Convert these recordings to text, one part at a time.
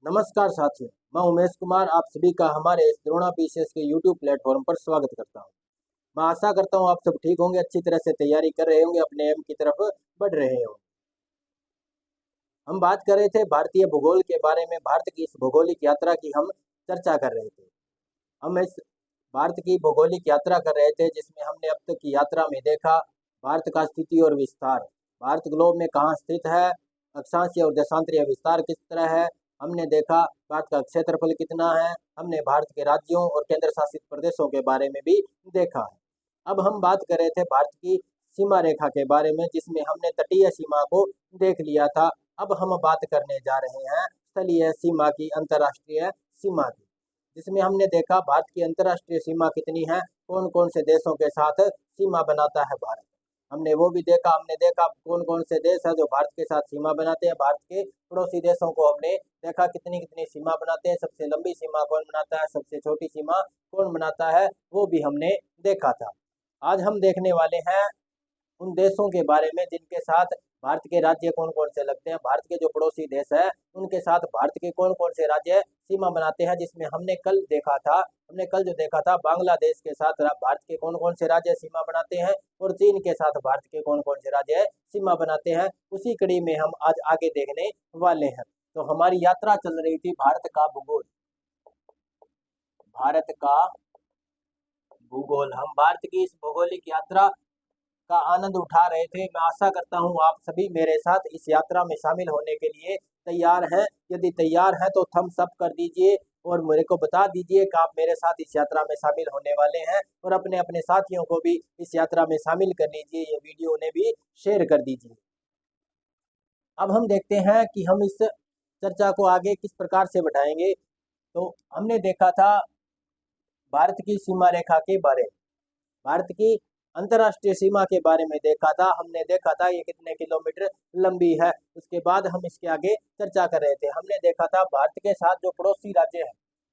नमस्कार साथियों, मैं उमेश कुमार आप सभी का हमारे इस द्रोणा पीसीएस के यूट्यूब प्लेटफॉर्म पर स्वागत करता हूं। मैं आशा करता हूं आप सब ठीक होंगे, अच्छी तरह से तैयारी कर रहे होंगे, अपने एम की तरफ बढ़ रहे होंगे। हम बात कर रहे थे भारतीय भूगोल के बारे में, भारत की इस भौगोलिक यात्रा की हम चर्चा कर रहे थे। हम इस भारत की भौगोलिक यात्रा कर रहे थे जिसमें हमने अब तक की यात्रा में देखा भारत का स्थिति और विस्तार, भारत ग्लोब में कहाँ स्थित है, अक्षांशीय और देशांतरीय विस्तार किस तरह है। हमने देखा भारत का क्षेत्रफल कितना है, हमने भारत के राज्यों और केंद्र शासित प्रदेशों के बारे में भी देखा है। अब हम बात कर रहे थे भारत की सीमा रेखा के बारे में जिसमें हमने तटीय सीमा को देख लिया था। अब हम बात करने जा रहे हैं स्थलीय सीमा की, अंतर्राष्ट्रीय सीमा की, जिसमें हमने देखा भारत की अंतर्राष्ट्रीय सीमा कितनी है, कौन कौन से देशों के साथ सीमा बनाता है भारत। हमने वो भी देखा, हमने देखा कौन कौन से देश है जो भारत के साथ सीमा बनाते हैं। भारत के पड़ोसी देशों को हमने देखा कितनी कितनी सीमा बनाते हैं, सबसे लंबी सीमा कौन बनाता है, सबसे छोटी सीमा कौन बनाता है, वो भी हमने देखा था। आज हम देखने वाले हैं उन देशों के बारे में जिनके साथ भारत के राज्य कौन कौन से लगते हैं, भारत के जो पड़ोसी देश है उनके साथ भारत के कौन कौन से राज्य सीमा बनाते हैं। जिसमें हमने कल जो देखा था बांग्लादेश के साथ भारत के कौन कौन से राज्य सीमा बनाते हैं और चीन के साथ भारत के कौन कौन से राज्य सीमा बनाते हैं, उसी कड़ी में हम आज आगे देखने वाले हैं। तो हमारी यात्रा चल रही थी भारत का भूगोल, भारत का भूगोल। हम भारत की इस भौगोलिक यात्रा का आनंद उठा रहे थे। मैं आशा करता हूं आप सभी मेरे साथ इस यात्रा में शामिल होने के लिए तैयार हैं। यदि तैयार हैं तो थम्स अप कर दीजिए और मेरे को बता दीजिए कि आप मेरे साथ इस यात्रा में शामिल होने वाले हैं, और अपने अपने साथियों को भी इस यात्रा में शामिल कर लीजिए, ये वीडियो उन्हें भी शेयर कर दीजिए। अब हम देखते हैं कि हम इस चर्चा को आगे किस प्रकार से बढ़ाएंगे। तो हमने देखा था भारत की सीमा रेखा के बारे में, भारत की अंतर्राष्ट्रीय सीमा के बारे में देखा था। हमने देखा था ये कितने किलोमीटर लंबी है। उसके बाद हम इसके आगे चर्चा कर रहे थे। हमने देखा था भारत के साथ जो पड़ोसी राज्य है,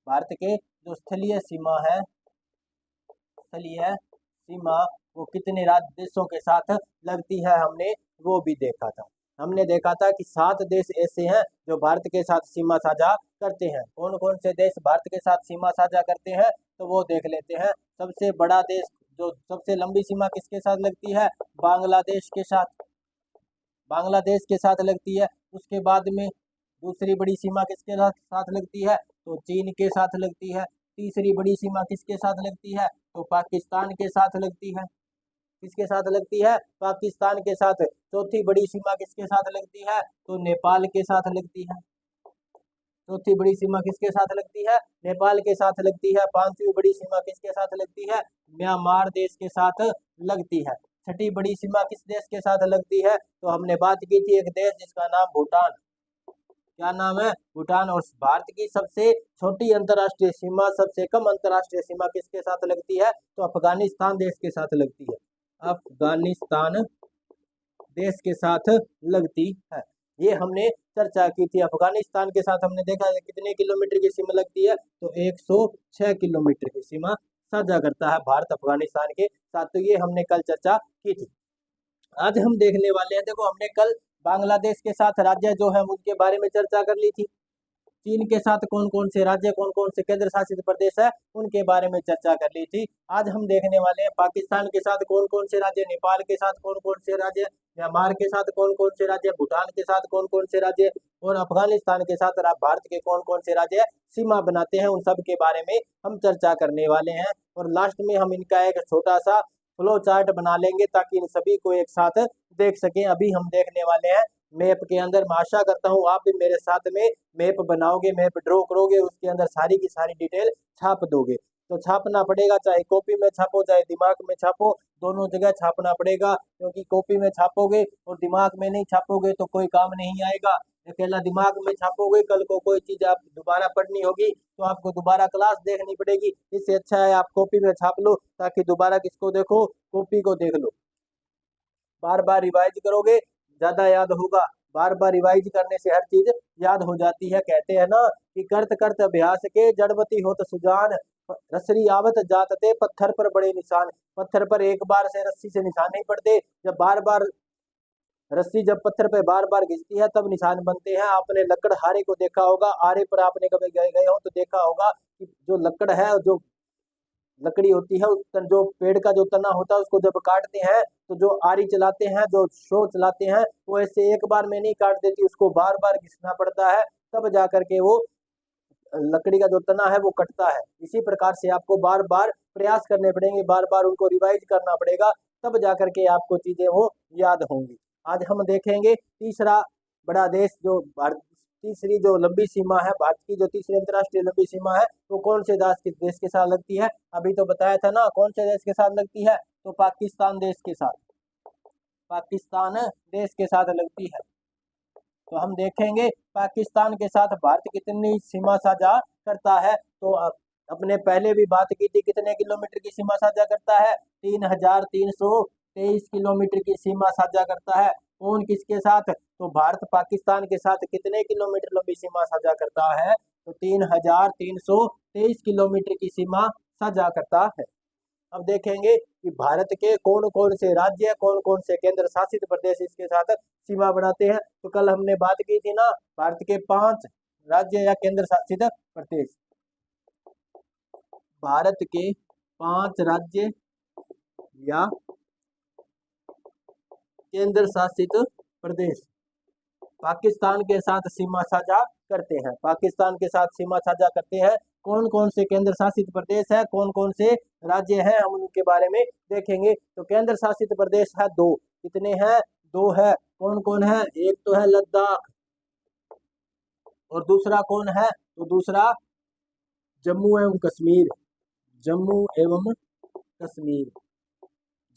भारत के जो स्थलीय सीमा है, स्थलीय सीमा वो कितने राज्य देशों के साथ लगती है, हमने वो भी देखा था। हमने देखा था कि 7 देश ऐसे हैं जो भारत के साथ सीमा साझा करते हैं। कौन कौन से देश भारत के साथ सीमा साझा करते हैं तो वो देख लेते हैं। सबसे बड़ा देश, जो सबसे लंबी सीमा किसके साथ लगती है, बांग्लादेश के साथ, बांग्लादेश के साथ लगती है। उसके बाद में दूसरी बड़ी सीमा किसके साथ लगती है तो चीन के साथ लगती है। तीसरी बड़ी सीमा किसके साथ लगती है तो पाकिस्तान के साथ लगती है। किसके साथ लगती है, पाकिस्तान के साथ। चौथी बड़ी सीमा किसके साथ लगती है तो नेपाल के साथ लगती है। चौथी बड़ी सीमा किसके साथ लगती है, नेपाल के साथ लगती है। पांचवी बड़ी सीमा किसके साथ लगती है, म्यांमार देश के साथ लगती है। छठी बड़ी सीमा किस देश के साथ लगती है तो हमने बात की थी एक देश जिसका नाम भूटान, क्या नाम है, भूटान। और भारत की सबसे छोटी अंतर्राष्ट्रीय सीमा, सबसे कम अंतर्राष्ट्रीय सीमा किसके साथ लगती है तो अफगानिस्तान देश के साथ लगती है, अफगानिस्तान देश के साथ लगती है। ये हमने चर्चा की थी। अफगानिस्तान के साथ हमने देखा है कितने किलोमीटर की सीमा लगती है तो 106 किलोमीटर की सीमा साझा करता है भारत अफगानिस्तान के साथ। तो ये हमने कल चर्चा की थी। आज हम देखने वाले हैं, देखो हमने कल बांग्लादेश के साथ राज्य जो है उनके बारे में चर्चा कर ली थी। चीन के साथ कौन कौन से राज्य, कौन कौन से केंद्र शासित प्रदेश है, उनके बारे में चर्चा कर ली थी। आज हम देखने वाले हैं पाकिस्तान के साथ कौन कौन से राज्य, नेपाल के साथ कौन कौन से राज्य, म्यांमार के साथ कौन कौन से राज्य, भूटान के साथ कौन कौन से राज्य और अफगानिस्तान के साथ भारत के कौन कौन से राज्य सीमा बनाते हैं, उन सब के बारे में हम चर्चा करने वाले हैं। और लास्ट में हम इनका एक छोटा सा फ्लो चार्ट बना लेंगे ताकि इन सभी को एक साथ देख सकें। अभी हम देखने वाले हैं मैप के अंदर। मैं आशा करता हूँ आप भी मेरे साथ में मैप बनाओगे, मैप ड्रॉ करोगे, उसके अंदर सारी की सारी डिटेल छाप दोगे। तो छापना पड़ेगा, चाहे कॉपी में छापो चाहे दिमाग में छापो, दोनों जगह छापना पड़ेगा। क्योंकि कॉपी में छापोगे और दिमाग में नहीं छापोगे तो कोई काम नहीं आएगा। अकेला दिमाग में छापोगे, कल को कोई चीज आप दोबारा पढ़नी होगी तो आपको दोबारा क्लास देखनी पड़ेगी। इससे अच्छा है आप कॉपी में छाप लो ताकि दोबारा किसको देखो, कॉपी को देख लो। बार बार रिवाइज करोगे ज्यादा याद होगा। बार बार रिवाइज करने से हर चीज याद हो जाती है। कहते हैं ना कि करत करत अभ्यास के जड़वती होत सुजान, रसरी आवत जातते पत्थर पर बड़े निशान। पत्थर पर एक बार से रस्सी से निशान नहीं पड़ते, जब बार बार रस्सी जब पत्थर पे बार बार घिसती है तब निशान बनते हैं। आपने लकड़हारे को देखा होगा, आरे पर आपने कभी गए गए हो तो देखा होगा कि जो लकड़ है, जो लकड़ी होती है, उस जो पेड़ का जो तना होता है उसको जब काटते हैं तो जो आरी चलाते हैं, जो शो चलाते हैं, वो ऐसे एक बार में नहीं काट देती, उसको बार बार घिसना पड़ता है, तब जा करके वो लकड़ी का जो तना है वो कटता है। इसी प्रकार से आपको बार बार प्रयास करने पड़ेंगे, बार बार उनको रिवाइज करना पड़ेगा, तब जा करके आपको चीजें वो याद होंगी। आज हम देखेंगे तीसरा बड़ा देश जो भारत, तीसरी जो लंबी सीमा है भारत की, जो तीसरी अंतर्राष्ट्रीय लंबी सीमा है वो कौन से देश के साथ लगती है। अभी तो बताया था ना कौन से देश के साथ लगती है, तो पाकिस्तान देश के साथ, पाकिस्तान देश के साथ लगती है। तो हम देखेंगे पाकिस्तान के साथ भारत कितनी सीमा साझा करता है। तो अपने पहले भी बात की थी, कितने किलोमीटर की सीमा साझा करता है, 3323 किलोमीटर की सीमा साझा करता है। कौन किसके साथ, तो भारत पाकिस्तान के साथ कितने किलोमीटर लंबी सीमा साझा करता है, तो 3323 किलोमीटर की सीमा साझा करता है। अब देखेंगे कि भारत के कौन कौन से राज्य, कौन कौन से केंद्र शासित प्रदेश इसके साथ सीमा बनाते हैं। तो कल हमने बात की थी ना, भारत के 5 राज्य या केंद्र शासित प्रदेश, भारत के 5 राज्य या केंद्र शासित प्रदेश पाकिस्तान के साथ सीमा साझा करते हैं, पाकिस्तान के साथ सीमा साझा करते हैं। कौन कौन से केंद्र शासित प्रदेश है, कौन कौन से राज्य हैं, हम उनके बारे में देखेंगे। तो केंद्र शासित प्रदेश है 2, कितने हैं, 2 है। कौन कौन है, एक तो है लद्दाख और दूसरा कौन है, तो दूसरा जम्मू एवं कश्मीर, जम्मू एवं कश्मीर,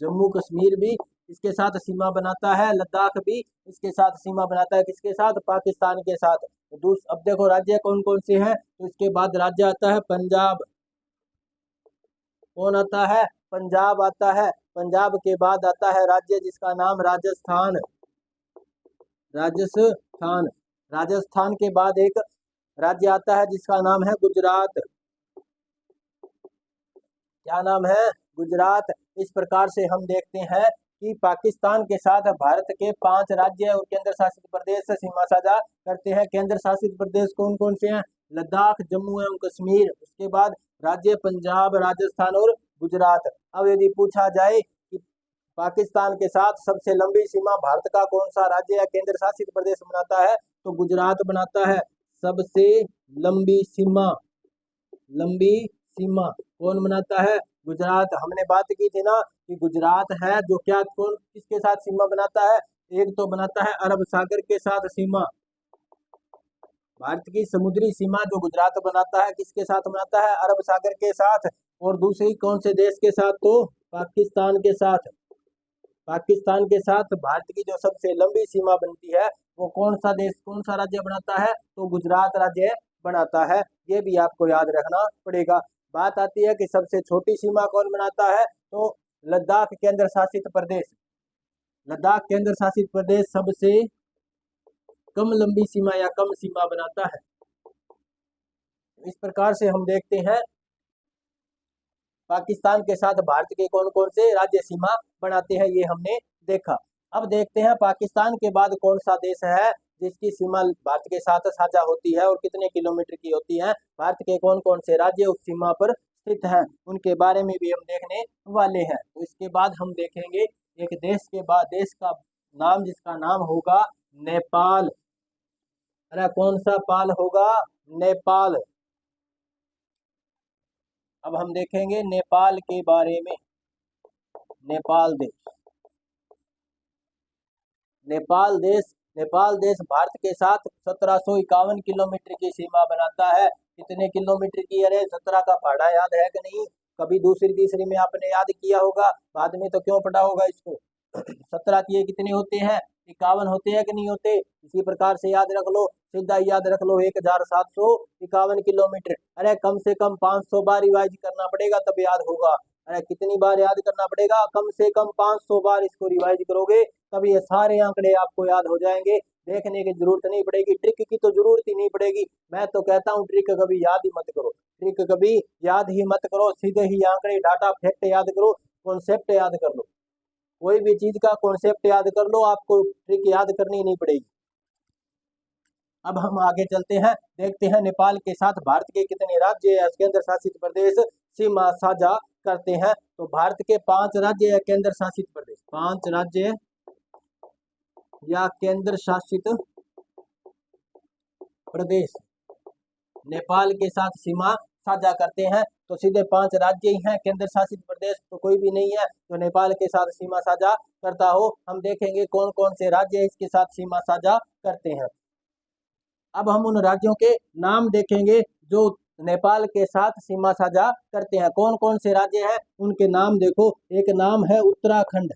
जम्मू कश्मीर भी इसके साथ सीमा बनाता है, लद्दाख भी इसके साथ सीमा बनाता है, किसके साथ, पाकिस्तान के साथ। अब देखो राज्य कौन कौन से हैं, तो इसके बाद राज्य आता है पंजाब, कौन आता है, पंजाब आता है। पंजाब के बाद आता है राज्य जिसका नाम राजस्थान, राजस्थान, राजस्थान के बाद एक राज्य आता है जिसका नाम है गुजरात, क्या नाम है, गुजरात। इस प्रकार से हम देखते हैं कि पाकिस्तान के साथ भारत के 5 राज्य और केंद्र शासित प्रदेश से सीमा साझा करते हैं। केंद्र शासित प्रदेश कौन कौन से हैं, लद्दाख, जम्मू एवं कश्मीर, उसके बाद राज्य पंजाब, राजस्थान और गुजरात। अब यदि पूछा जाए कि पाकिस्तान के साथ सबसे लंबी सीमा भारत का कौन सा राज्य या केंद्र शासित प्रदेश बनाता है, तो गुजरात बनाता है सबसे लंबी सीमा, लंबी सीमा कौन बनाता है, गुजरात। हमने बात की थी ना कि गुजरात है जो क्या, कौन किसके साथ सीमा बनाता है, एक तो बनाता है अरब सागर के साथ सीमा, भारत की समुद्री सीमा जो गुजरात बनाता है किसके साथ बनाता है, अरब सागर के साथ। और दूसरी कौन से देश के साथ, तो पाकिस्तान के साथ, पाकिस्तान के साथ भारत की जो सबसे लंबी सीमा बनती है वो कौन सा देश, कौन सा राज्य बनाता है, तो गुजरात राज्य बनाता है। ये भी आपको याद रखना पड़ेगा। बात आती है कि सबसे छोटी सीमा कौन बनाता है, तो लद्दाख केंद्र शासित प्रदेश, लद्दाख केंद्र शासित प्रदेश सबसे कम लंबी सीमा या कम सीमा बनाता है। इस प्रकार से हम देखते हैं पाकिस्तान के साथ भारत के कौन कौन से राज्य सीमा बनाते हैं, ये हमने देखा। अब देखते हैं पाकिस्तान के बाद कौन सा देश है जिसकी सीमा भारत के साथ साझा होती है और कितने किलोमीटर की होती है। भारत के कौन कौन से राज्य उस सीमा पर स्थित हैं, उनके बारे में भी हम देखने वाले हैं। तो इसके बाद हम देखेंगे एक देश के बाद देश का नाम, जिसका नाम होगा नेपाल। अरे कौन सा पाल होगा, नेपाल। अब हम देखेंगे नेपाल के बारे में। नेपाल देश, नेपाल देश, नेपाल देश भारत के साथ 1751 किलोमीटर की सीमा बनाता है। कितने किलोमीटर की, अरे 17 का पहाड़ा याद है कि नहीं, कभी दूसरी तीसरी में आपने याद किया होगा, बाद में तो क्यों पढ़ा होगा इसको। 17 की कितने होते हैं, 51 होते हैं कि नहीं होते। इसी प्रकार से याद रख लो, सीधा याद रख लो 1751 किलोमीटर। अरे कम से कम 500 बार रिवाइज करना पड़ेगा तब याद होगा। अरे कितनी बार याद करना पड़ेगा, कम से कम 500 बार इसको रिवाइज करोगे तब ये सारे आंकड़े आपको याद हो जाएंगे। देखने की जरूरत नहीं पड़ेगी, ट्रिक की तो जरूरत ही नहीं पड़ेगी। मैं तो कहता हूँ ट्रिक कभी याद ही मत करो, ट्रिक कभी याद ही मत करो, सीधे ही आंकड़े, डाटा, फैक्ट याद करो, कॉन्सेप्ट याद कर लो। कोई भी चीज का कॉन्सेप्ट याद कर लो, आपको ट्रिक याद करनी नहीं पड़ेगी। अब हम आगे चलते हैं, देखते हैं नेपाल के साथ भारत के कितने राज्य या केंद्र शासित प्रदेश सीमा साझा करते हैं। तो भारत के 5 राज्य या केंद्र शासित प्रदेश, 5 राज्य या केंद्र शासित प्रदेश नेपाल के साथ सीमा साझा करते हैं। तो सीधे 5 राज्य ही हैं, केंद्र शासित प्रदेश तो कोई भी नहीं है जो नेपाल के साथ सीमा साझा करता हो। हम देखेंगे कौन कौन से राज्य इसके साथ सीमा साझा करते हैं। अब हम उन राज्यों के नाम देखेंगे जो नेपाल के साथ सीमा साझा करते हैं। कौन कौन से राज्य हैं उनके नाम देखो। एक नाम है उत्तराखंड।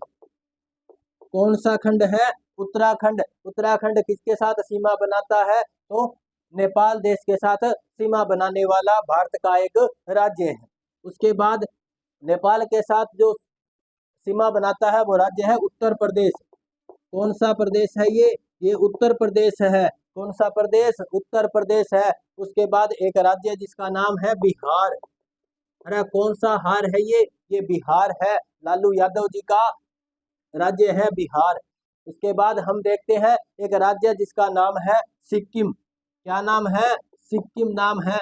कौन सा खंड है? उत्तराखंड। उत्तराखंड किसके साथ सीमा बनाता है? तो नेपाल देश के साथ सीमा बनाने वाला भारत का एक राज्य है। उसके बाद नेपाल के साथ जो सीमा बनाता है वो राज्य है उत्तर प्रदेश। कौन सा प्रदेश है ये उत्तर प्रदेश है। कौन सा प्रदेश? उत्तर प्रदेश है। उसके बाद एक राज्य जिसका नाम है बिहार। अरे कौन सा हार है ये बिहार है। लालू यादव जी का राज्य है बिहार। उसके बाद हम देखते हैं एक राज्य जिसका नाम है सिक्किम। क्या नाम है? सिक्किम नाम है।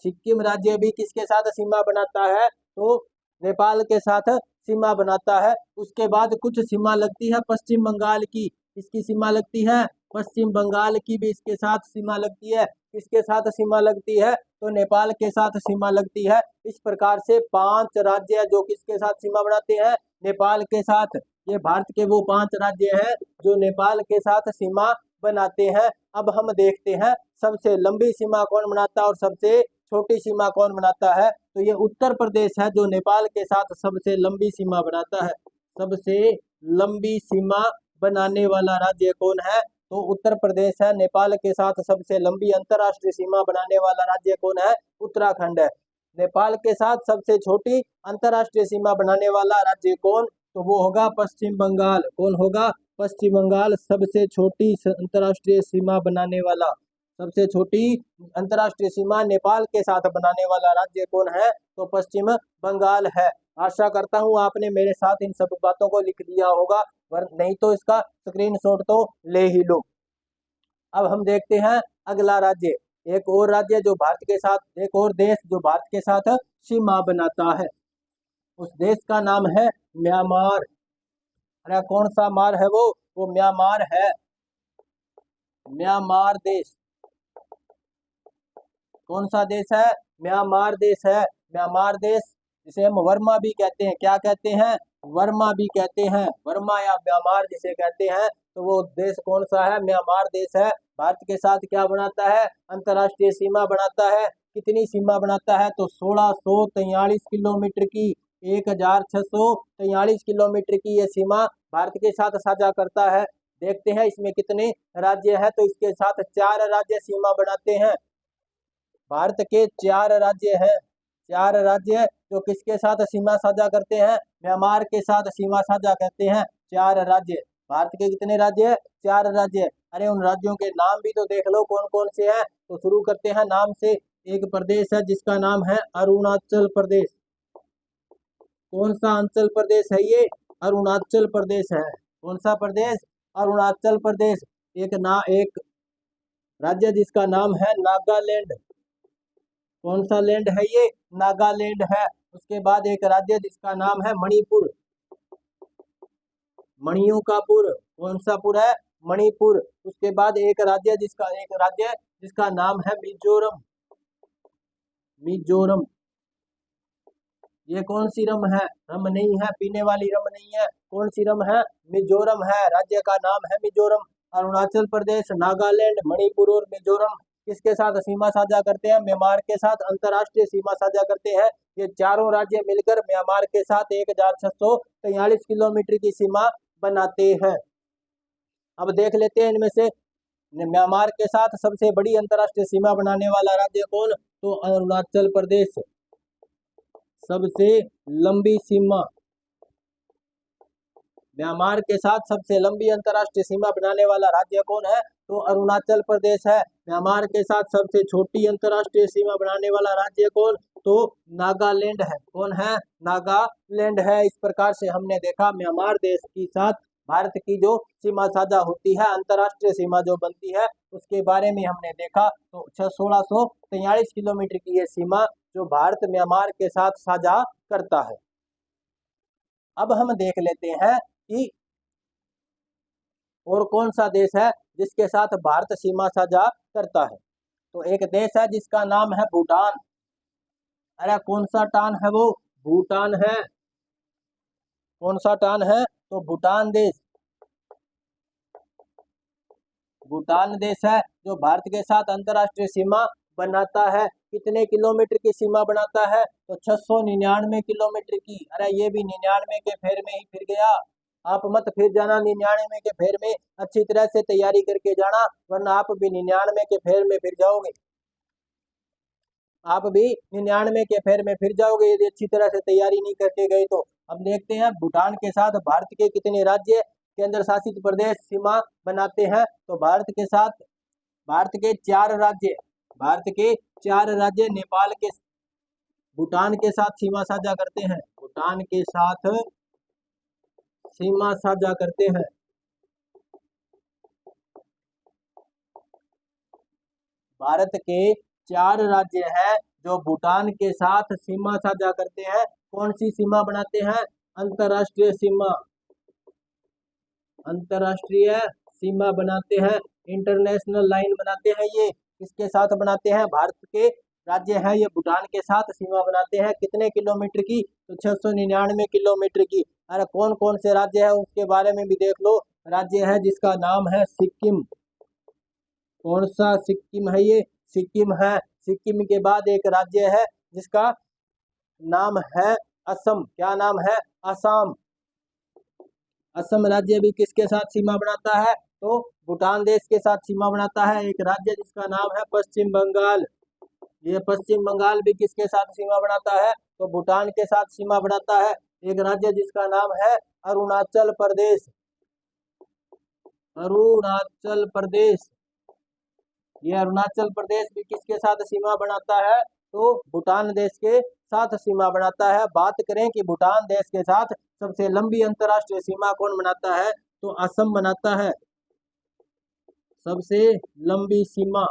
सिक्किम राज्य भी किसके साथ सीमा बनाता है? तो नेपाल के साथ सीमा बनाता है। उसके बाद कुछ सीमा लगती है पश्चिम बंगाल की। इसकी सीमा लगती है पश्चिम बंगाल की भी इसके साथ सीमा लगती है। किसके साथ सीमा लगती है? तो नेपाल के साथ सीमा लगती है। इस प्रकार से 5 राज्य जो किसके साथ सीमा बनाते हैं? नेपाल के साथ। ये भारत के वो 5 राज्य हैं जो नेपाल के साथ सीमा बनाते हैं। अब हम देखते हैं सबसे लंबी सीमा कौन बनाता है और सबसे छोटी सीमा कौन बनाता है। तो ये उत्तर प्रदेश है जो नेपाल के साथ सबसे लंबी सीमा बनाता है। सबसे लंबी सीमा बनाने वाला राज्य कौन है? तो उत्तर प्रदेश है। नेपाल के साथ सबसे लंबी अंतर्राष्ट्रीय सीमा बनाने वाला राज्य कौन है? उत्तराखंड है। नेपाल के साथ सबसे छोटी अंतर्राष्ट्रीय सीमा बनाने वाला राज्य कौन? तो वो होगा पश्चिम बंगाल। कौन होगा? पश्चिम बंगाल सबसे छोटी अंतर्राष्ट्रीय सीमा बनाने वाला। सबसे छोटी अंतर्राष्ट्रीय सीमा नेपाल के साथ बनाने वाला राज्य कौन है? तो पश्चिम बंगाल है। आशा करता हूँ आपने मेरे साथ इन सब बातों को लिख लिया होगा, नहीं तो इसका स्क्रीनशॉट तो ले ही लो। अब हम देखते हैं अगला राज्य, एक और राज्य जो भारत के साथ, एक और देश जो भारत के साथ सीमा बनाता है। उस देश का नाम है म्यांमार। अरे कौन सा मार है वो म्यांमार है। म्यांमार देश। कौन सा देश है? म्यांमार देश है। म्यांमार देश जिसे हम वर्मा भी कहते हैं। क्या कहते हैं? वर्मा भी कहते हैं। वर्मा या म्यांमार जिसे कहते हैं, तो वो देश कौन सा है? म्यांमार देश है। भारत के साथ क्या बनाता है? अंतर्राष्ट्रीय सीमा बनाता है। कितनी सीमा बनाता है? तो 1643 किलोमीटर की, 1643 किलोमीटर की ये सीमा भारत के साथ साझा करता है। देखते हैं इसमें कितने राज्य हैं। तो इसके साथ 4 राज्य सीमा बनाते हैं। भारत के 4 राज्य हैं। 4 राज्य जो किसके साथ सीमा साझा करते हैं? म्यांमार के साथ सीमा साझा करते हैं। 4 राज्य। भारत के कितने राज्य? 4 राज्य। अरे उन राज्यों के नाम भी तो देख लो कौन कौन से हैं। तो शुरू करते हैं नाम से। एक प्रदेश है जिसका नाम है अरुणाचल प्रदेश। कौन सा अंचल प्रदेश है ये? अरुणाचल प्रदेश है। कौन सा प्रदेश? अरुणाचल प्रदेश। एक राज्य जिसका नाम है नागालैंड। कौन सा लैंड है ये? नागालैंड है। उसके बाद एक राज्य जिसका नाम है मणिपुर। मणियों का पुर। कौन सा पुर है? मणिपुर। उसके बाद एक राज्य जिसका नाम है मिजोरम। मिजोरम। ये कौन सी रम है? रम नहीं है, पीने वाली रम नहीं है। कौन सी रम है? मिजोरम है। राज्य का नाम है मिजोरम। अरुणाचल प्रदेश, नागालैंड, मणिपुर और मिजोरम किसके साथ सीमा साझा करते हैं? म्यांमार के साथ अंतर्राष्ट्रीय सीमा साझा करते हैं। ये चारों राज्य मिलकर म्यांमार के साथ 1643 किलोमीटर की सीमा बनाते हैं। अब देख लेते हैं इनमें से म्यांमार के साथ सबसे बड़ी अंतर्राष्ट्रीय सीमा बनाने वाला राज्य कौन? तो अरुणाचल प्रदेश। सबसे लंबी सीमा। म्यांमार के साथ सबसे लंबी अंतर्राष्ट्रीय सीमा बनाने वाला राज्य कौन है? तो अरुणाचल प्रदेश है। म्यांमार के साथ सबसे छोटी अंतर्राष्ट्रीय सीमा बनाने वाला राज्य कौन? तो नागालैंड है। कौन है? नागालैंड है। इस प्रकार से हमने देखा म्यांमार देश के साथ भारत की जो सीमा साझा होती है, अंतर्राष्ट्रीय सीमा जो बनती है, उसके बारे में हमने देखा। तो 1643 किलोमीटर की ये सीमा जो भारत म्यांमार के साथ साझा करता है। अब हम देख लेते हैं कि और कौन सा देश है जिसके साथ भारत सीमा साझा करता है। तो एक देश है जिसका नाम है भूटान। अरे कौन सा टान है वो? भूटान है। कौन सा टान है? तो भूटान देश। भूटान देश है जो भारत के साथ अंतर्राष्ट्रीय सीमा बनाता है। कितने किलोमीटर की सीमा बनाता है? तो 699 किलोमीटर की। अरे ये भी 99 के फेर में ही फिर गया। आप मत फिर जाना 99 के फेर में, अच्छी तरह से तैयारी करके जाना, वरना आप भी 99 के फेर में फिर जाओगे। आप भी 99 के फेर में फिर जाओगे यदि अच्छी तरह से तैयारी नहीं करके गए तो। अब देखते हैं भूटान के साथ भारत के कितने राज्य, केंद्र शासित प्रदेश सीमा बनाते हैं। तो भारत के साथ भारत के 4 राज्य, भारत के 4 राज्य नेपाल के भूटान के साथ सीमा साझा करते हैं। भूटान के साथ सीमा साझा करते हैं। भारत के 4 राज्य हैं जो भूटान के साथ सीमा साझा करते हैं। कौन सी सीमा बनाते हैं? अंतर्राष्ट्रीय सीमा। अंतर्राष्ट्रीय सीमा बनाते हैं, इंटरनेशनल लाइन बनाते हैं। ये किसके साथ बनाते हैं? भारत के राज्य हैं ये भूटान के साथ सीमा बनाते हैं। कितने किलोमीटर की? तो 699 किलोमीटर की। अरे कौन कौन से राज्य है उसके बारे में भी देख लो। राज्य है जिसका नाम है सिक्किम। कौन सा सिक्किम है? ये सिक्किम है। सिक्किम के बाद एक राज्य है जिसका नाम है असम। क्या नाम है? असम। असम राज्य भी किसके साथ सीमा बनाता है? तो भूटान देश के साथ सीमा बनाता है। एक राज्य जिसका नाम है पश्चिम बंगाल। ये पश्चिम बंगाल भी किसके साथ सीमा बनाता है? तो भूटान के साथ सीमा बनाता है। एक राज्य जिसका नाम है अरुणाचल प्रदेश। अरुणाचल प्रदेश। ये अरुणाचल प्रदेश भी किसके साथ सीमा बनाता है? तो भूटान देश के साथ सीमा बनाता है। बात करें कि भूटान देश के साथ सबसे लंबी अंतर्राष्ट्रीय सीमा कौन बनाता है? तो असम बनाता है। सबसे लंबी सीमा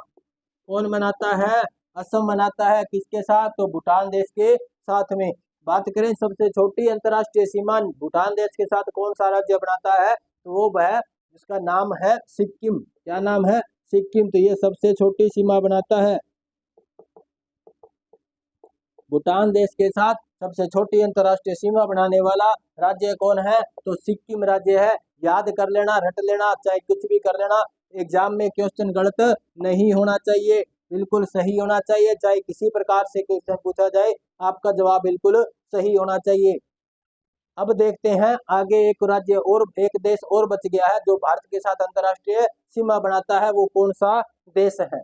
कौन बनाता है? असम बनाता है। किसके साथ? तो भूटान देश के साथ में। बात करें सबसे छोटी अंतर्राष्ट्रीय सीमा भूटान देश के साथ कौन सा राज्य बनाता है? तो वो है जिसका नाम है सिक्किम। क्या नाम है? सिक्किम। तो ये सबसे छोटी सीमा बनाता है। भूटान देश के साथ सबसे छोटी अंतर्राष्ट्रीय सीमा बनाने वाला राज्य कौन है? तो सिक्किम राज्य है। याद कर लेना, रट लेना, चाहे कुछ भी कर लेना, एग्जाम में क्वेश्चन गलत नहीं होना चाहिए, बिल्कुल सही होना चाहिए। चाहे किसी प्रकार से क्वेश्चन पूछा जाए, आपका जवाब बिल्कुल सही होना चाहिए। अब देखते हैं आगे एक राज्य और, एक देश और बच गया है जो भारत के साथ अंतर्राष्ट्रीय सीमा बनाता है। वो कौन सा देश है?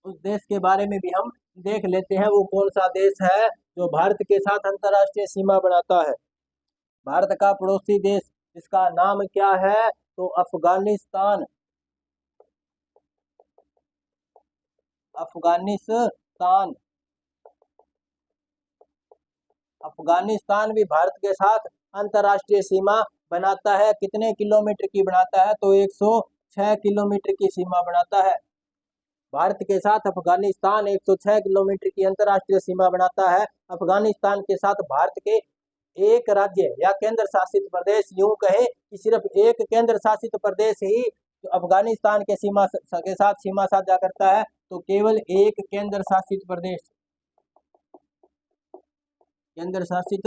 उस देश के बारे में भी हम देख लेते हैं। वो कौन सा देश है जो भारत के साथ अंतर्राष्ट्रीय सीमा बनाता है? भारत का पड़ोसी देश, इसका नाम क्या है? तो अफगानिस्तान। अफगानिस्तान। अफगानिस्तान भी भारत के साथ अंतर्राष्ट्रीय सीमा बनाता है। कितने किलोमीटर की बनाता है? तो 106 किलोमीटर की सीमा बनाता है। भारत के साथ अफगानिस्तान 106 किलोमीटर की अंतर्राष्ट्रीय सीमा बनाता है। अफगानिस्तान के साथ भारत के एक राज्य या केंद्र शासित प्रदेश, यूं कहे कि सिर्फ एक केंद्र शासित प्रदेश ही तो अफगानिस्तान के सीमा के साथ सीमा साझा करता है। तो केवल एक केंद्र शासित प्रदेश, केंद्र शासित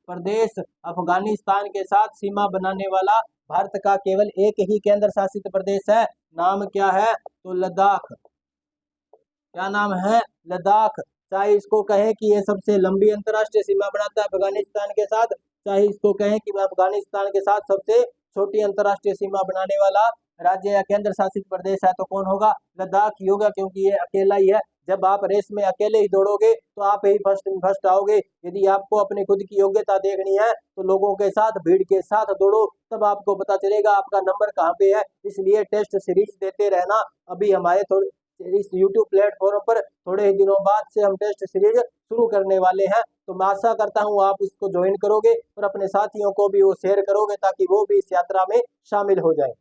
प्रदेश अफगानिस्तान के साथ सीमा बनाने वाला भारत का केवल एक ही केंद्र शासित प्रदेश है। नाम क्या है? तो लद्दाख। क्या नाम है? लद्दाख। चाहे इसको कहें कि ये सबसे लंबी अंतर्राष्ट्रीय सीमा बनाता है अफगानिस्तान के साथ, चाहे इसको कहें कि अफगानिस्तान के साथ सबसे छोटी अंतर्राष्ट्रीय सीमा बनाने वाला राज्य या केंद्र शासित प्रदेश है तो कौन होगा? लद्दाख ही होगा, क्योंकि ये अकेला ही है। जब आप रेस में अकेले ही दौड़ोगे तो आप ही फर्स्ट आओगे। यदि आपको अपनी खुद की योग्यता देखनी है तो लोगों के साथ, भीड़ के साथ दौड़ो, तब आपको पता चलेगा आपका नंबर कहाँ पे है। इसलिए टेस्ट सीरीज देते रहना। अभी हमारे थोड़े इस YouTube प्लेटफॉर्म पर थोड़े ही दिनों बाद से हम टेस्ट सीरीज शुरू करने वाले हैं। तो मैं आशा करता हूं आप इसको ज्वाइन करोगे और अपने साथियों को भी वो शेयर करोगे ताकि वो भी इस यात्रा में शामिल हो जाए।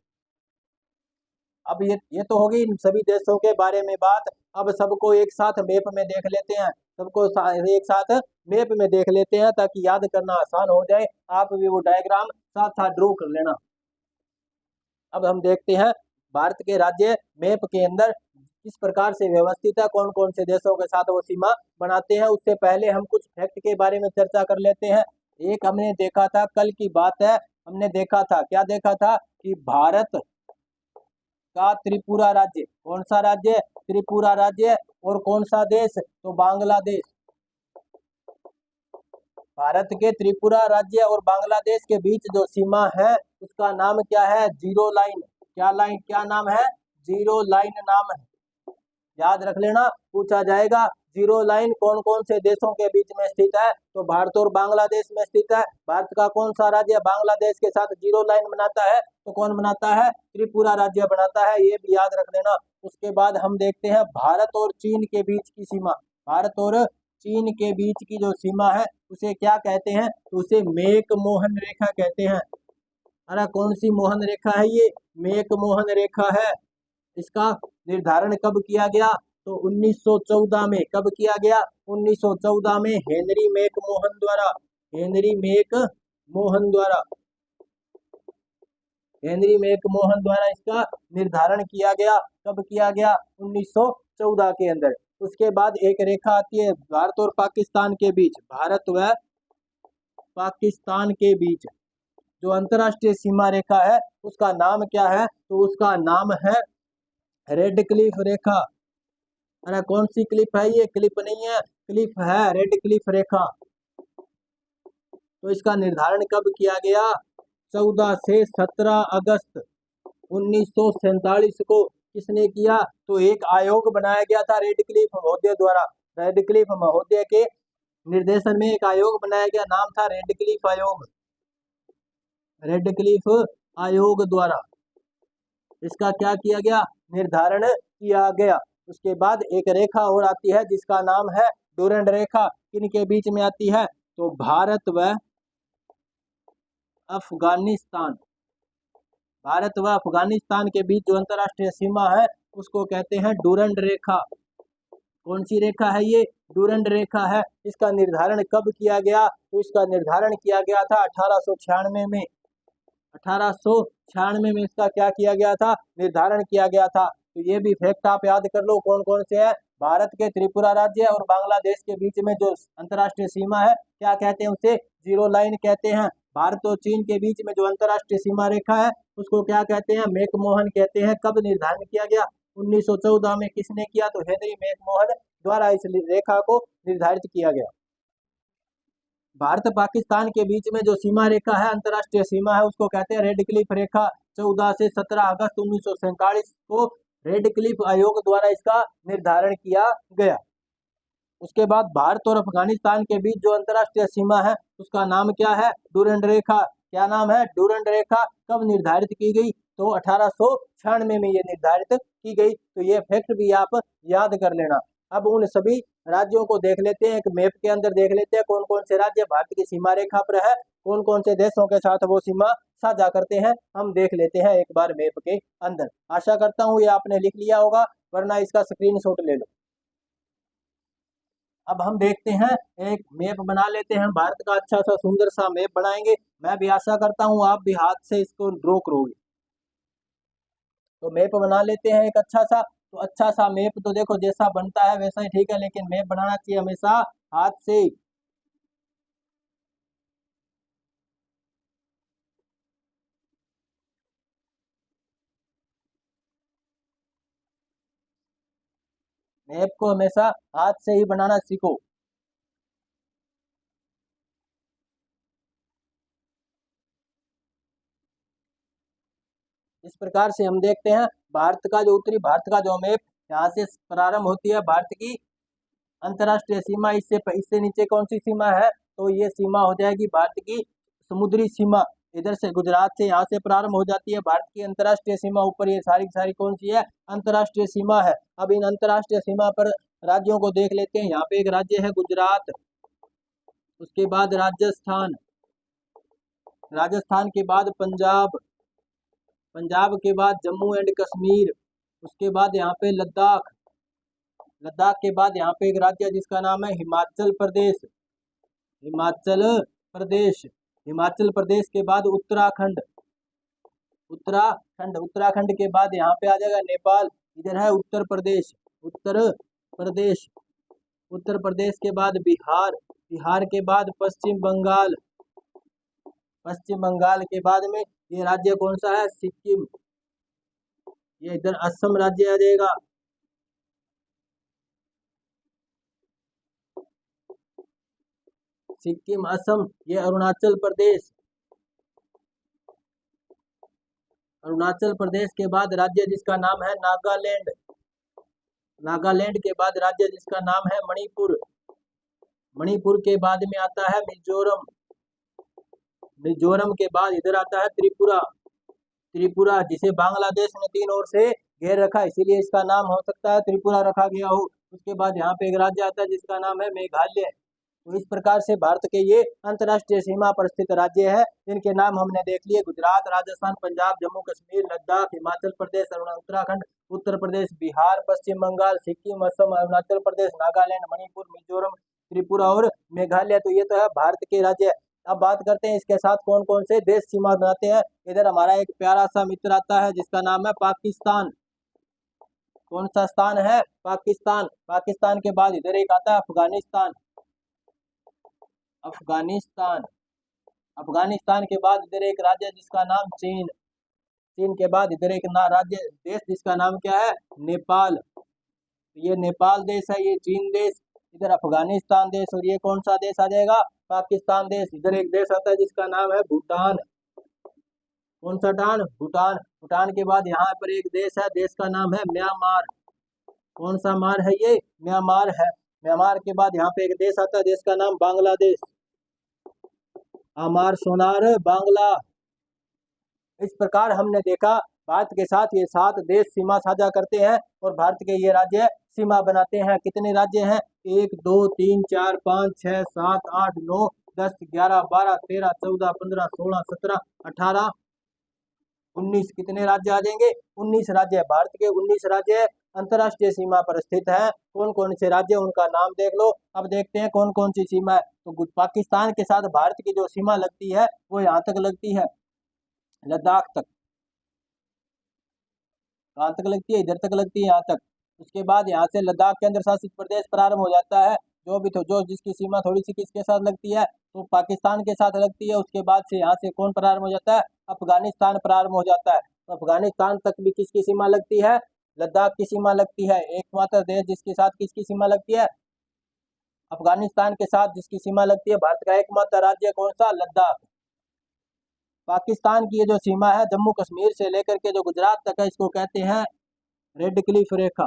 अब ये तो होगी इन सभी देशों के बारे में बात। अब सबको एक साथ मैप में देख लेते हैं, एक साथ मैप में देख लेते हैं ताकि याद करना आसान हो जाए। आप भी वो डायग्राम साथ साथ ड्रॉ कर लेना। अब हम देखते हैं भारत के राज्य मैप के अंदर किस प्रकार से व्यवस्थित है, कौन कौन से देशों के साथ वो सीमा बनाते हैं। उससे पहले हम कुछ फैक्ट के बारे में चर्चा कर लेते हैं। एक हमने देखा था, कल की बात है, हमने देखा था, क्या देखा था कि भारत का त्रिपुरा राज्य, कौन सा राज्य? त्रिपुरा राज्य। और कौन सा देश? तो बांग्लादेश। भारत के त्रिपुरा राज्य और बांग्लादेश के बीच जो सीमा है उसका नाम क्या है? Zero line. क्या लाइन, क्या नाम है? जीरो लाइन नाम है। याद रख लेना, पूछा जाएगा जीरो लाइन कौन कौन से देशों के बीच में स्थित है? तो भारत और बांग्लादेश में स्थित है। भारत का कौन सा राज्य बांग्लादेश के साथ जीरो लाइन बनाता है? तो कौन बनाता है? त्रिपुरा राज्य बनाता है, ये भी याद रख लेना। उसके बाद हम देखते हैं भारत और चीन के बीच की सीमा। भारत और चीन के बीच की जो सीमा है उसे क्या कहते हैं? तो उसे मेक मोहन रेखा कहते हैं। अरे कौन सी मोहन रेखा है ये? मेक मोहन रेखा है। इसका निर्धारण कब किया गया? तो 1914 में। कब किया गया? 1914 में हेनरी मेक मोहन द्वारा। हेनरी मेक मोहन द्वारा, हेनरी मेक मोहन द्वारा इसका निर्धारण किया गया। कब किया गया? 1914 के अंदर। उसके बाद एक रेखा आती है भारत और पाकिस्तान के बीच। भारत व पाकिस्तान के बीच जो अंतरराष्ट्रीय सीमा रेखा है उसका नाम क्या है? तो उसका नाम है रेड क्लिफ रेखा। अरे कौन सी क्लिफ है ये? क्लिफ नहीं है, क्लिफ है, रेड क्लिफ रेखा। तो इसका निर्धारण कब किया गया? 14 से 17 अगस्त 1947 को। किसने किया? तो एक आयोग बनाया गया था रेड क्लिफ महोदय द्वारा। रेड क्लिफ महोदय के निर्देशन में एक आयोग बनाया गया, नाम था रेड क्लिफ आयोग। रेड क्लिफ आयोग द्वारा इसका क्या किया गया? निर्धारण किया गया। उसके बाद एक रेखा और आती है जिसका नाम है डूरंड रेखा। किन के बीच में आती है? तो भारत व अफगानिस्तान। भारत व अफगानिस्तान के बीच जो अंतरराष्ट्रीय सीमा है उसको कहते हैं डूरंड रेखा। कौन सी रेखा है ये? डूरंड रेखा है। इसका निर्धारण कब किया गया? तो इसका निर्धारण किया गया था 1896 में। 1896 में इसका क्या किया गया था? निर्धारण किया गया था। तो ये भी फैक्ट आप याद कर लो कौन कौन से है। भारत के त्रिपुरा राज्य और बांग्लादेश के बीच में जो अंतरराष्ट्रीय सीमा है क्या कहते हैं? उसे जीरो लाइन कहते हैं। भारत और चीन के बीच में जो अंतरराष्ट्रीय सीमा रेखा है उसको क्या कहते हैं? मैकमोहन कहते हैं। कब निर्धारण किया गया? 1914 में। किसने किया? तो हेनरी मैकमोहन द्वारा इस रेखा को निर्धारित किया गया। भारत पाकिस्तान के बीच में जो सीमा रेखा है, अंतरराष्ट्रीय सीमा है, उसको कहते हैं रेड क्लिफ रेखा। 14 से 17 अगस्त 1947 को रेड क्लिफ आयोग द्वारा इसका निर्धारण किया गया। उसके बाद भारत और अफगानिस्तान के बीच जो अंतरराष्ट्रीय सीमा है उसका नाम क्या है? डूरंड रेखा। क्या नाम है? डूरंड रेखा। कब निर्धारित की गई? तो 1896 में ये निर्धारित की गई। तो ये फैक्ट भी आप याद कर लेना। अब उन सभी राज्यों को देख लेते हैं, एक मैप के अंदर देख लेते हैं कौन कौन से राज्य भारत की सीमा रेखा पर है, कौन कौन से देशों के साथ वो सीमा साझा करते हैं, हम देख लेते हैं एक बार मैप के अंदर। आशा करता हूँ ये आपने लिख लिया होगा, वरना इसका स्क्रीनशॉट ले लो। अब हम देखते हैं, एक मैप बना लेते हैं भारत का, अच्छा सा सुंदर सा मैप बनाएंगे। मैं भी आशा करता हूँ आप भी हाथ से इसको ड्रॉ करोगे। तो मैप बना लेते हैं एक अच्छा सा। तो अच्छा सा मैप तो देखो जैसा बनता है वैसा ही ठीक है, लेकिन मैप बनाना चाहिए हमेशा हाथ से। मैप को हमेशा हाथ से ही बनाना सीखो। इस प्रकार से हम देखते हैं भारत का जो उत्तरी भारत का जो मैप, यहाँ से प्रारंभ होती है भारत की अंतरराष्ट्रीय सीमा। इससे नीचे कौन सी सीमा है? तो ये सीमा हो जाएगी भारत की समुद्री सीमा। इधर से गुजरात से यहाँ से प्रारंभ हो जाती है भारत की अंतर्राष्ट्रीय सीमा ऊपर। ये सारी की सारी कौन सी है? अंतर्राष्ट्रीय सीमा है। अब इन अंतर्राष्ट्रीय सीमा पर राज्यों को देख लेते हैं। यहाँ पे एक राज्य है गुजरात, उसके बाद राजस्थान, राजस्थान के बाद पंजाब, पंजाब के बाद जम्मू एंड कश्मीर, उसके बाद यहाँ पे लद्दाख, लद्दाख के बाद यहाँ पे एक राज्य है जिसका नाम है हिमाचल प्रदेश, हिमाचल प्रदेश, हिमाचल प्रदेश के बाद उत्तराखंड, उत्तराखंड, उत्तराखंड के बाद यहाँ पे आ जाएगा नेपाल। इधर है उत्तर प्रदेश, उत्तर प्रदेश, उत्तर प्रदेश के बाद बिहार, बिहार के बाद पश्चिम बंगाल, पश्चिम बंगाल के बाद में ये राज्य कौन सा है? सिक्किम। ये इधर असम राज्य आ जाएगा। सिक्किम, असम। ये अरुणाचल प्रदेश, अरुणाचल प्रदेश के बाद राज्य जिसका नाम है नागालैंड, नागालैंड के बाद राज्य जिसका नाम है मणिपुर, मणिपुर के बाद में आता है मिजोरम, मिजोरम के बाद इधर आता है त्रिपुरा, त्रिपुरा जिसे बांग्लादेश ने 3 ओर से घेर रखा है इसीलिए इसका नाम हो सकता है त्रिपुरा रखा गया हो। उसके बाद यहाँ पे एक राज्य आता है जिसका नाम है मेघालय। तो इस प्रकार से भारत के ये अंतर्राष्ट्रीय सीमा पर स्थित राज्य है, इनके नाम हमने देख लिए। गुजरात, राजस्थान, पंजाब, जम्मू कश्मीर, लद्दाख, हिमाचल प्रदेश, उत्तराखंड, उत्तर प्रदेश, बिहार, पश्चिम बंगाल, सिक्किम, असम, अरुणाचल प्रदेश, नागालैंड, मणिपुर, मिजोरम, त्रिपुरा और मेघालय। तो ये तो है भारत के राज्य। अब बात करते हैं इसके साथ कौन कौन से देश सीमा बनाते हैं। इधर हमारा एक प्यारा सा मित्र आता है जिसका नाम है पाकिस्तान। कौन सा स्थान है? पाकिस्तान। पाकिस्तान के बाद इधर एक आता है अफगानिस्तान, अफगानिस्तान, अफगानिस्तान के बाद इधर एक राज्य है जिसका नाम चीन, चीन के बाद इधर एक राज्य देश जिसका नाम क्या है? नेपाल। ये नेपाल देश है, ये चीन देश, इधर अफगानिस्तान देश और ये कौन सा देश आ जाएगा? पाकिस्तान देश। इधर एक देश आता है जिसका नाम है भूटान। कौन सा टान? भूटान। भूटान के बाद यहाँ पर एक देश है, देश का नाम है म्यांमार। कौन सा मार है? ये म्यांमार है। म्यांमार के बाद यहाँ पे एक देश आता है देश का नाम बांग्लादेश, अमार सोनार बांग्ला। इस प्रकार हमने देखा भारत के साथ ये 7 देश सीमा साझा करते हैं और भारत के ये राज्य सीमा बनाते हैं। कितने राज्य हैं? 1 2 3 4 5 6 7 8 9 10 11 12 13 14 15 16 17 18 19। कितने राज्य आ जाएंगे? 19 राज्य। भारत के 19 राज्य अंतर्राष्ट्रीय सीमा पर स्थित है। कौन कौन से राज्य, उनका नाम देख लो। अब देखते हैं कौन कौन सी सीमा है। तो पाकिस्तान के साथ भारत की जो सीमा लगती है वो यहाँ तक लगती है, लद्दाख तक। कहाँ तक लगती है? इधर तक लगती है, यहाँ तक। उसके बाद यहाँ से लद्दाख केंद्र शासित प्रदेश प्रारंभ हो जाता है। जो भी तो जो जिसकी सीमा थोड़ी सी किसके साथ लगती है? तो पाकिस्तान के साथ लगती है। उसके बाद से यहाँ से कौन प्रारंभ हो जाता है? अफगानिस्तान प्रारंभ हो जाता है। तो अफगानिस्तान तक भी किसकी सीमा लगती है? लद्दाख की सीमा लगती है। एकमात्र देश जिसके साथ किसकी सीमा लगती है? अफगानिस्तान के साथ जिसकी सीमा लगती है। भारत का एकमात्र राज्य कौन सा? लद्दाख। पाकिस्तान की ये जो सीमा है जम्मू कश्मीर से लेकर के जो गुजरात तक है इसको कहते हैं रेड क्लिफ रेखा,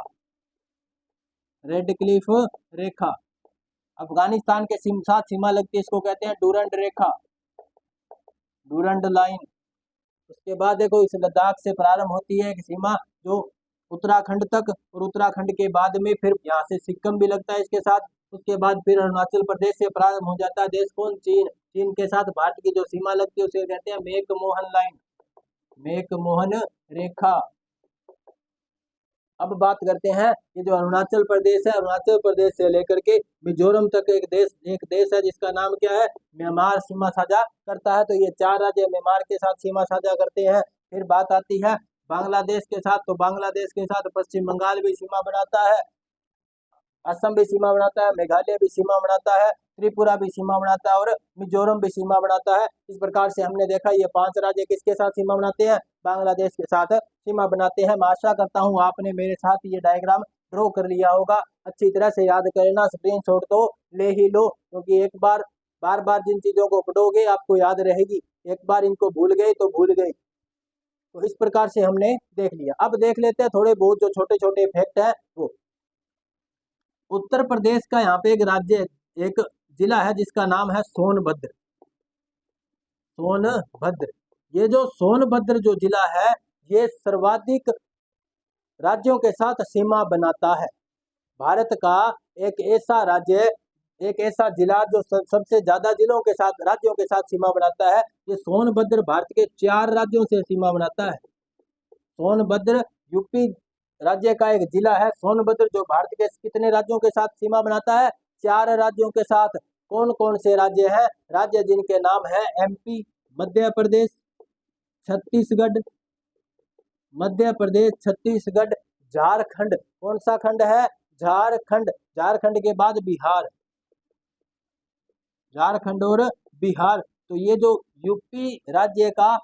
रेड क्लिफ रेखा। अफगानिस्तान के साथ सीमा लगती है इसको कहते हैं डूरंड रेखा, डूरंड लाइन। उसके बाद देखो इस लद्दाख से प्रारंभ होती है एक सीमा जो उत्तराखंड तक, और उत्तराखंड के बाद में फिर यहाँ से सिक्किम भी लगता है इसके साथ। उसके बाद फिर अरुणाचल प्रदेश से प्रारंभ हो जाता है देश कौन? चीन। चीन के साथ भारत की जो सीमा लगती है उसे कहते हैं मैक-मोहन लाइन, मैक-मोहन रेखा। अब बात करते हैं ये जो अरुणाचल प्रदेश है, अरुणाचल प्रदेश से लेकर के मिजोरम तक एक देश है जिसका नाम क्या है? म्यांमार सीमा साझा करता है। तो ये 4 राज्य म्यांमार के साथ सीमा साझा करते हैं। फिर बात आती है बांग्लादेश के साथ। तो बांग्लादेश के साथ पश्चिम बंगाल भी सीमा बनाता है, असम भी सीमा बनाता है, मेघालय भी सीमा बनाता है, त्रिपुरा भी सीमा बनाता है और मिजोरम भी सीमा बनाता है। इस प्रकार से हमने देखा ये 5 राज्य किसके साथ सीमा बनाते हैं? बांग्लादेश के साथ सीमा बनाते हैं। मैं आशा करता हूँ आपने मेरे साथ ये डायग्राम ड्रॉ कर लिया होगा। अच्छी तरह से याद करना, स्क्रीनशॉट तो ले ही लो, क्योंकि एक बार बार बार जिन चीजों को पढ़ोगे आपको याद रहेगी। एक बार इनको भूल गए तो भूल गए। तो इस प्रकार से हमने देख लिया। अब देख लेते हैं थोड़े बहुत जो छोटे छोटे फैक्ट है वो। उत्तर प्रदेश का यहाँ पे एक राज्य, एक जिला है जिसका नाम है सोनभद्र। सोनभद्र। ये जो सोनभद्र जो जिला है ये सर्वाधिक राज्यों के साथ सीमा बनाता है। भारत का एक ऐसा राज्य, एक ऐसा जिला जो सबसे ज्यादा जिलों के साथ, राज्यों के साथ सीमा बनाता है, ये सोनभद्र भारत के 4 राज्यों से सीमा बनाता है। सोनभद्र यूपी राज्य का एक जिला है सोनभद्र, जो भारत के कितने राज्यों के साथ सीमा बनाता है? 4 राज्यों के साथ। कौन कौन से राज्य हैं? राज्य जिनके नाम है एमपी, मध्य प्रदेश, छत्तीसगढ़, मध्य प्रदेश, छत्तीसगढ़, झारखंड। कौन सा खंड है? झारखंड। झारखंड के बाद बिहार, झारखंड और बिहार। तो ये जो यूपी राज्य का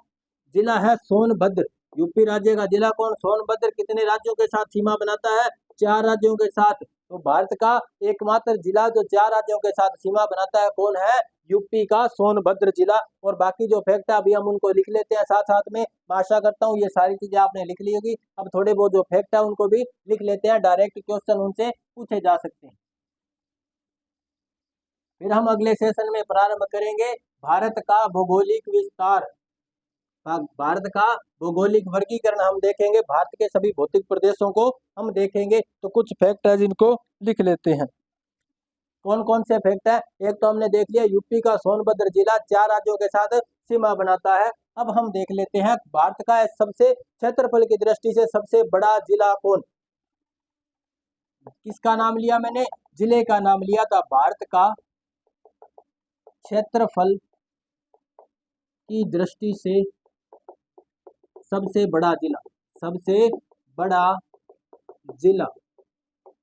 जिला है सोनभद्र, यूपी राज्य का जिला कौन? सोनभद्र। कितने राज्यों के साथ सीमा बनाता है? 4 राज्यों के साथ। तो भारत का एकमात्र जिला जो 4 राज्यों के साथ सीमा बनाता है कौन है? यूपी का सोनभद्र जिला। और बाकी जो फैक्ट है अभी हम उनको लिख लेते हैं साथ साथ में। मैं आशा करता हूँ ये सारी चीजें आपने लिख ली होगी। अब थोड़े बहुत जो फैक्ट है उनको भी लिख लेते हैं, डायरेक्ट क्वेश्चन उनसे पूछे जा सकते हैं। फिर हम अगले सेशन में प्रारंभ करेंगे भारत का भौगोलिक विस्तार, भारत का भौगोलिक वर्गीकरण हम देखेंगे, भारत के सभी भौतिक प्रदेशों को हम देखेंगे। तो कुछ फैक्ट है जिनको लिख लेते हैं। कौन कौन से फैक्ट है? एक तो हमने देख लिया यूपी का सोनभद्र जिला 4 राज्यों के साथ सीमा बनाता है। अब हम देख लेते हैं भारत का सबसे क्षेत्रफल की दृष्टि से सबसे बड़ा जिला कौन? किसका नाम लिया मैंने? जिले का नाम लिया था। भारत का क्षेत्रफल की दृष्टि से सबसे बड़ा जिला, सबसे बड़ा जिला,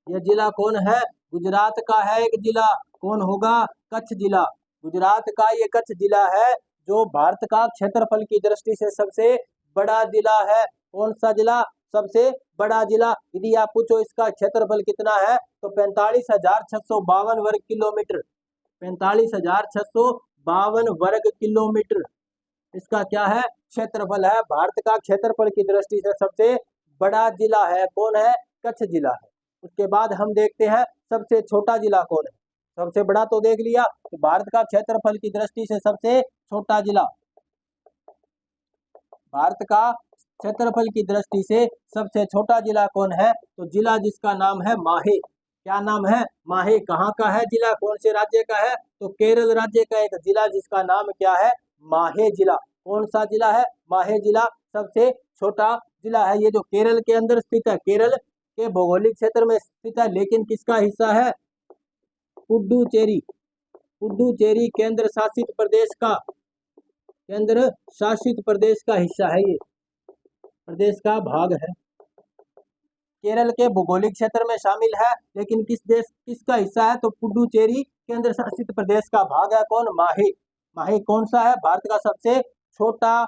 यह जिला कौन है? गुजरात का है एक जिला। कौन होगा? कच्छ जिला। गुजरात का ये कच्छ जिला है जो भारत का क्षेत्रफल की दृष्टि से सबसे बड़ा जिला है। कौन सा जिला? सबसे बड़ा जिला। यदि आप पूछो इसका क्षेत्रफल कितना है तो 45,652 वर्ग किलोमीटर, 45,652 वर्ग किलोमीटर इसका क्या है? क्षेत्रफल है। भारत का क्षेत्रफल की दृष्टि से सबसे बड़ा जिला है कौन है? कच्छ जिला है। उसके बाद हम देखते हैं सबसे छोटा जिला कौन है। सबसे बड़ा तो देख लिया, तो भारत का क्षेत्रफल की दृष्टि से सबसे छोटा जिला, भारत का क्षेत्रफल की दृष्टि से सबसे छोटा जिला कौन है? तो जिला जिसका नाम है माहे। क्या नाम है? माहे। कहाँ का है जिला? कौन से राज्य का है? तो केरल राज्य का एक जिला जिसका नाम क्या है? माहे जिला। कौन सा जिला है? माहे जिला सबसे छोटा जिला है। ये जो केरल के अंदर स्थित है, केरल के भौगोलिक क्षेत्र में स्थित है, लेकिन किसका हिस्सा है? पुडुचेरी। पुडुचेरी केंद्र शासित प्रदेश का, केंद्र शासित प्रदेश का हिस्सा है, ये प्रदेश का भाग है। केरल के भौगोलिक क्षेत्र में शामिल है, लेकिन किस देश, किसका हिस्सा है? तो पुडुचेरी केंद्र शासित प्रदेश का भाग है। कौन? माहे। माहे कौन सा है? भारत का सबसे छोटा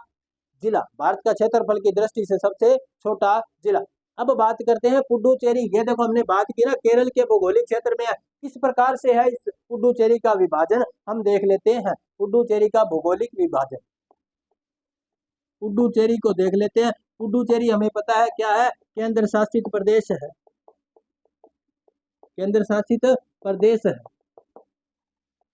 जिला, भारत का क्षेत्रफल की दृष्टि से सबसे छोटा जिला। अब बात करते हैं पुडुचेरी। ये देखो हमने बात की ना केरल के भौगोलिक क्षेत्र में है, किस प्रकार से है इस पुडुचेरी का विभाजन हम देख लेते हैं। पुडुचेरी का भौगोलिक विभाजन, पुडुचेरी को देख लेते हैं। पुडुचेरी हमें पता है क्या है? केंद्र शासित प्रदेश है, केंद्र शासित प्रदेश है।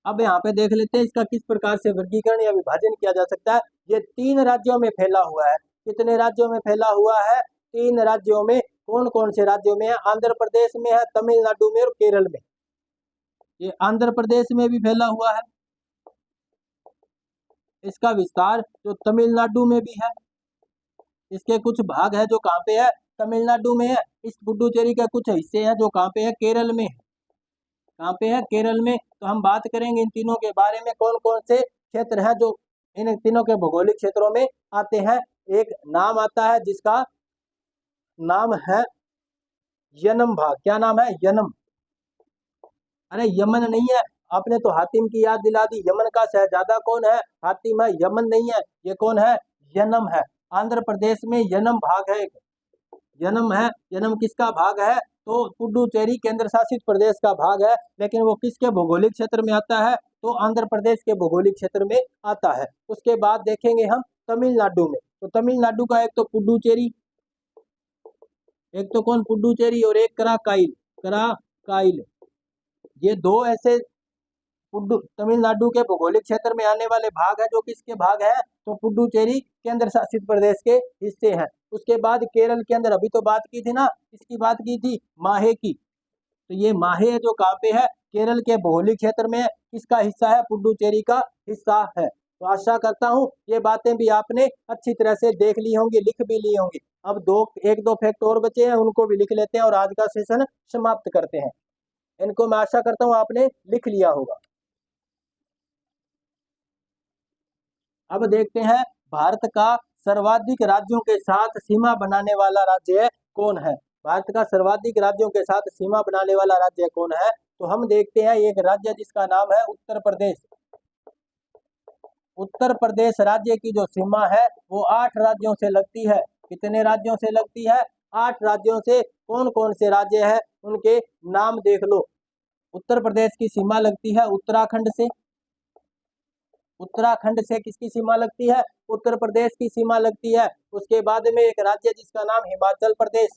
अब यहाँ पे देख लेते हैं इसका किस प्रकार से वर्गीकरण या विभाजन किया जा सकता है। ये 3 राज्यों में फैला हुआ है। कितने राज्यों में फैला हुआ है? 3 राज्यों में। कौन कौन से राज्यों में है? आंध्र प्रदेश में है, तमिलनाडु में और केरल में। ये आंध्र प्रदेश में भी फैला हुआ है। इसका विस्तार जो तमिलनाडु में भी है। इसके कुछ भाग है जो कहाँ पे है? तमिलनाडु में है। इस पुडुचेरी के कुछ हिस्से हैं जो कहाँ पे है? केरल में है। कहाँ पे है? केरल में। तो हम बात करेंगे इन तीनों के बारे में, कौन कौन से क्षेत्र हैं जो इन तीनों के भौगोलिक क्षेत्रों में आते हैं। एक नाम आता है जिसका नाम है यनम भाग। क्या नाम है? यनम। अरे यमन नहीं है, आपने तो हातिम की याद दिला दी। यमन का शहजादा कौन है? हातिम है, यमन नहीं है। ये कौन है? यनम है। आंध्र प्रदेश में यनम भाग है, यनम है। यनम किसका भाग है? तो पुडुचेरी केंद्र शासित प्रदेश का भाग है, लेकिन वो किसके भौगोलिक क्षेत्र में आता है? तो आंध्र प्रदेश के भौगोलिक क्षेत्र में आता है। उसके बाद देखेंगे हम तमिलनाडु में। तो तमिलनाडु का एक तो पुडुचेरी, एक तो कौन? पुडुचेरी और एक कराकाइल। कराकाइल, ये 2 ऐसे तमिलनाडु के भौगोलिक क्षेत्र में आने वाले भाग है जो किसके भाग है, तो पुडुचेरी केंद्र शासित प्रदेश के हिस्से हैं। उसके बाद केरल के अंदर अभी तो बात की थी ना, इसकी बात की थी माहे की, तो ये माहे जो कहाँ पे है, केरल के भौगोलिक क्षेत्र में किसका हिस्सा है, पुडुचेरी का हिस्सा है। तो आशा करता हूँ ये बातें भी आपने अच्छी तरह से देख ली होंगी, लिख भी ली होंगी। अब एक दो फैक्ट और बचे हैं, उनको भी लिख लेते हैं और आज का सेशन समाप्त करते हैं। इनको मैं आशा करता हूँ आपने लिख लिया होगा। अब देखते हैं भारत का सर्वाधिक राज्यों के साथ सीमा बनाने वाला राज्य कौन है। भारत का सर्वाधिक राज्यों के साथ सीमा बनाने वाला राज्य कौन है, तो हम देखते हैं एक राज्य जिसका नाम है उत्तर प्रदेश। उत्तर प्रदेश राज्य की जो सीमा है वो 8 राज्यों से लगती है। कितने राज्यों से लगती है, 8 राज्यों से। कौन कौन से राज्य है उनके नाम देख लो। उत्तर प्रदेश की सीमा लगती है उत्तराखंड से। उत्तराखंड से किसकी सीमा लगती है, उत्तर प्रदेश की सीमा लगती है। उसके बाद में एक राज्य जिसका नाम हिमाचल प्रदेश।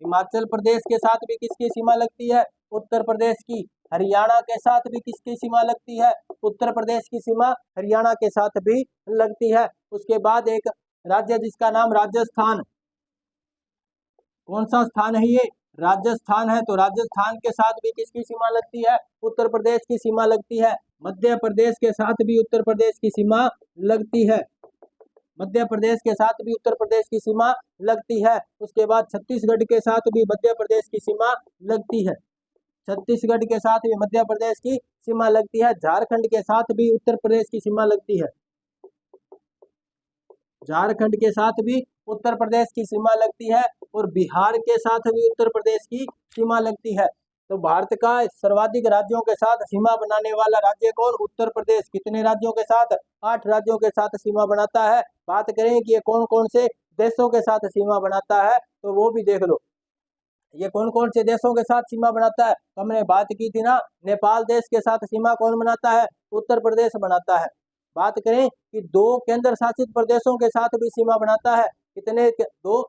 हिमाचल प्रदेश के साथ भी किसकी सीमा लगती है, उत्तर प्रदेश की। हरियाणा के साथ भी किसकी सीमा लगती है, उत्तर प्रदेश की सीमा हरियाणा के साथ भी लगती है। उसके बाद एक राज्य जिसका नाम राजस्थान। कौन सा स्थान है ये, राजस्थान है। तो राजस्थान के साथ भी किसकी सीमा लगती है, उत्तर प्रदेश की सीमा लगती है। मध्य प्रदेश के साथ भी उत्तर प्रदेश की सीमा लगती है। मध्य प्रदेश के साथ भी उत्तर प्रदेश की सीमा लगती है। उसके बाद छत्तीसगढ़ के साथ भी मध्य प्रदेश की सीमा लगती है। छत्तीसगढ़ के साथ भी मध्य प्रदेश की सीमा लगती है। झारखंड के साथ भी उत्तर प्रदेश की सीमा लगती है। झारखंड के साथ भी उत्तर प्रदेश की सीमा लगती है और बिहार के साथ भी उत्तर प्रदेश की सीमा लगती है। तो भारत का सर्वाधिक राज्यों के साथ सीमा बनाने वाला राज्य कौन, उत्तर प्रदेश। कितने राज्यों के साथ, 8 राज्यों के साथ सीमा बनाता है। बात करें कि ये कौन कौन से देशों के साथ सीमा बनाता है, तो वो भी देख लो। ये कौन कौन से देशों के साथ सीमा बनाता है, तो हमने बात की थी ना, नेपाल देश के साथ सीमा कौन बनाता है, उत्तर प्रदेश बनाता है। बात करें कि 2 केंद्र शासित प्रदेशों के साथ भी सीमा बनाता है। कितने, 2।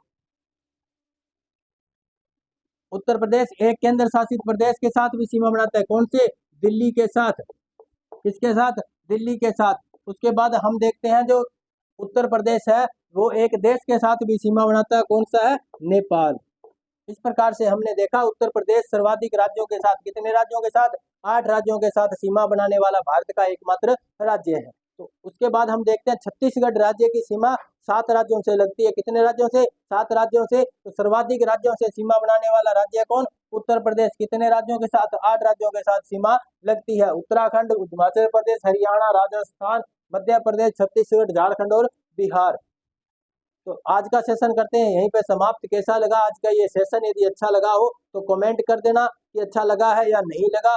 उत्तर प्रदेश एक केंद्र शासित प्रदेश के साथ भी सीमा बनाता है। कौन से, दिल्ली के साथ। किसके साथ, दिल्ली के साथ। उसके बाद हम देखते हैं जो उत्तर प्रदेश है वो एक देश के साथ भी सीमा बनाता है। कौन सा है, नेपाल। इस प्रकार से हमने देखा उत्तर प्रदेश सर्वाधिक राज्यों के साथ, कितने राज्यों के साथ, 8 राज्यों के साथ सीमा बनाने वाला भारत का एकमात्र राज्य है। तो उसके बाद हम देखते हैं छत्तीसगढ़ राज्य की सीमा 7 राज्यों से लगती है। कितने राज्यों से, 7 राज्यों से। तो सर्वाधिक राज्यों से सीमा बनाने वाला राज्य कौन, उत्तर प्रदेश। कितने राज्यों के साथ, 8 राज्यों के साथ सीमा लगती है। उत्तराखंड, हिमाचल प्रदेश, हरियाणा, राजस्थान, मध्य प्रदेश, छत्तीसगढ़, झारखंड और बिहार। तो आज का सेशन करते हैं यहीं पे समाप्त। कैसा लगा आज का ये सेशन, यदि अच्छा लगा हो तो कमेंट कर देना कि अच्छा लगा है या नहीं लगा।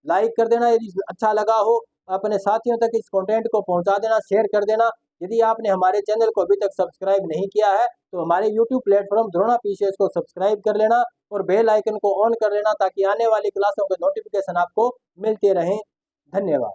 लाइक कर देना यदि अच्छा लगा हो, अपने साथियों तक इस कंटेंट को पहुंचा देना, शेयर कर देना। यदि आपने हमारे चैनल को अभी तक सब्सक्राइब नहीं किया है तो हमारे यूट्यूब प्लेटफॉर्म द्रोणा पीसीएस को सब्सक्राइब कर लेना और बेल आइकन को ऑन कर लेना ताकि आने वाली क्लासों के नोटिफिकेशन आपको मिलते रहें। धन्यवाद।